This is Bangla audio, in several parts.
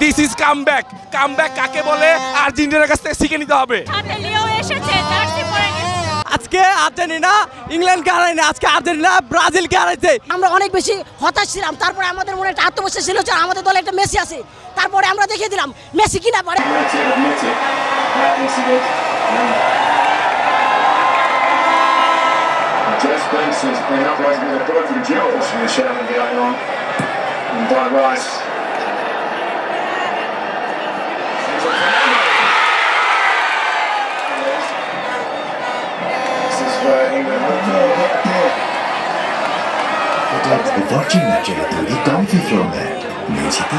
This is comeback. কামব্যাক কাকে বলে আর্জেন্টিনার কাছ থেকে শিখে নিতে হবে। আজকে আর্জেন্টিনা ইংল্যান্ডকে হারায়নি, আজকে আর্জেন্টিনা ব্রাজিলকে হারাইছে। আমরা অনেক বেশি হতাশ ছিলাম, তারপরে আমাদের মনে একটা আত্মবিশ্বাস ছিল যে আমাদের দলে একটা মেসি আছে, তারপরে আমরা দেখিয়ে দিলাম মেসি কিনা পারে। Jess Benson's been operating with a broken jaw from the shouting going on by Rice. This is where England The Virgin ম্যাচের তৈরি কমফি ফ্লোর মেঝেতে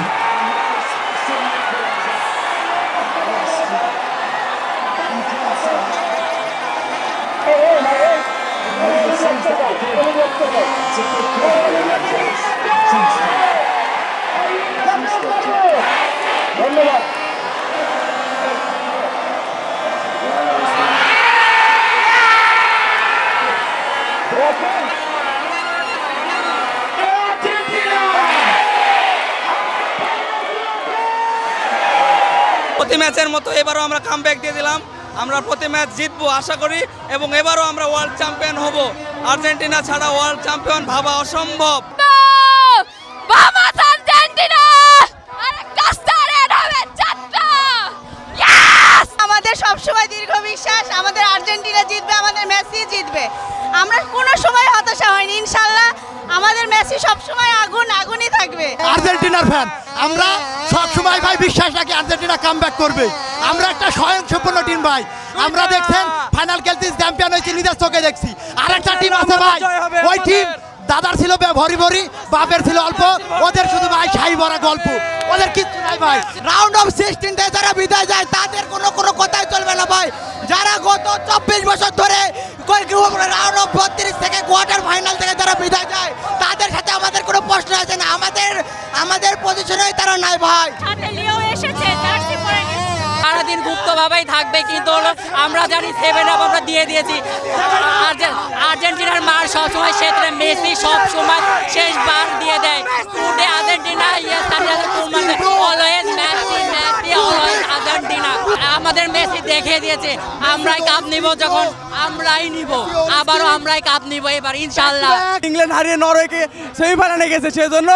প্রতি ম্যাচের মতো এবারও আমরা কামব্যাক দিয়ে দিলাম। আমরা প্রতি ম্যাচ জিতবো আশা করি এবং এবারও আমরা ওয়ার্ল্ড চ্যাম্পিয়ন হব। আর্জেন্টিনা ছাড়া ওয়ার্ল্ড চ্যাম্পিয়ন ভাবা অসম্ভব। আমাদের সবসময় দীর্ঘ বিশ্বাস, আমাদের আর্জেন্টিনা জিতবে, আমাদের মেসি জিতবে। আমরা কোনো সময় হতাশা হয়নি, ইনশাল্লাহ আমাদের মেসি সবসময় আগুনই থাকবে। আর্জেন্টিনার ফ্যান আমরা সবসময় ভাই বিশ্বাস রাখি আর্জেন্টিনা কামব্যাক করবে। আমরা একটা স্বয়ংসম্পূর্ণ টিম ভাই। আমরা দেখছেন ফাইনাল খেলতে চ্যাম্পিয়ন হয়েছে, নিজের চোখে দেখছি। আরেকটা টিম আছে ভাই, ওই টিম দাদার ছিল ভরি ভরি, বাপের ছিল অল্প, ওদের শুধু ভাই ছাই ভরা গল্প, ওদের কিচ্ছু নাই ভাই। রাউন্ড অফ 16 যারা বিদায় যায় তাদের কোনো কথাই চলবে না ভাই। যারা গত 24 বছর ধরে রাউন্ড অফ 32 থেকে কোয়ার্টার ফাইনাল থেকে যারা বিদায় যায় তাদের সাথে আমাদের কোনো প্রশ্ন আছে না, আমাদের পজিশনেই তারা নাই ভাই। সারাদিন গুপ্তভাবেই থাকবে, কিন্তু আমরা জানি 7 আপ আমরা দিয়ে দিয়েছি। আর্জেন্টিনার মার সবসময় ক্ষেত্রে মেসি সবসময় শেষবার দিয়ে দেয়। Today Argentina, yes always Messi, Messi always Argentina. আমাদের মেসি দেখিয়ে দিয়েছে আমরাই কাপ নিব, যখন আমরাই নিব, আবারও আমরাই কাপ নিব এবার ইনশাআল্লাহ। ইংল্যান্ড হারিয়ে নরওয়েকে সেমিফাইনালে গেছে, সেজন্য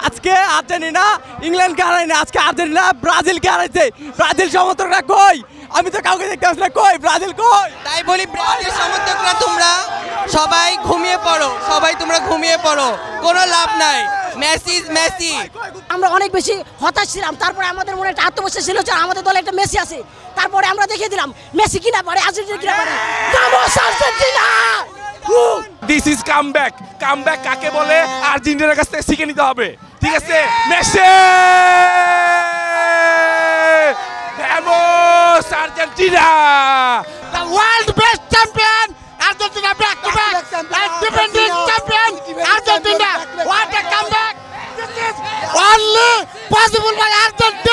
আজকে আর্জেন্টিনা ইংল্যান্ডকে হারায়নি, আজকে আর্জেন্টিনা ব্রাজিলকে হারাইছে। ব্রাজিল সমর্থকরা কই? আমি তো কাউকে দেখতে পাচ্ছি না, কই ব্রাজিল কই? তাই বলি ব্রাজিল সমর্থকরা তোমরা সবাই ঘুমিয়ে পড়ো, তোমরা ঘুমিয়ে পড়ো, কোনো লাভ নাই। Messi is Messi. আমরা অনেক বেশি হতাশ ছিলাম, তারপরে আমাদের মনে একটা আত্মবিশ্বাস ছিল যে আমাদের দলে একটা মেসি আছে, তারপরে আমরা দেখিয়ে দিলাম মেসি কিনা পারে, আর্জেন্টিনা কিনা পারে। Argentina! This is comeback. Comeback কাকে বলে আর্জেন্টিনার কাছ থেকে শিখে নিতে হবে। ঠিক আছে, Messi Vamos Argentina! The world best champion Argentina, back to back and defending champion Argentina. What a comeback! This is only possible by Argentina.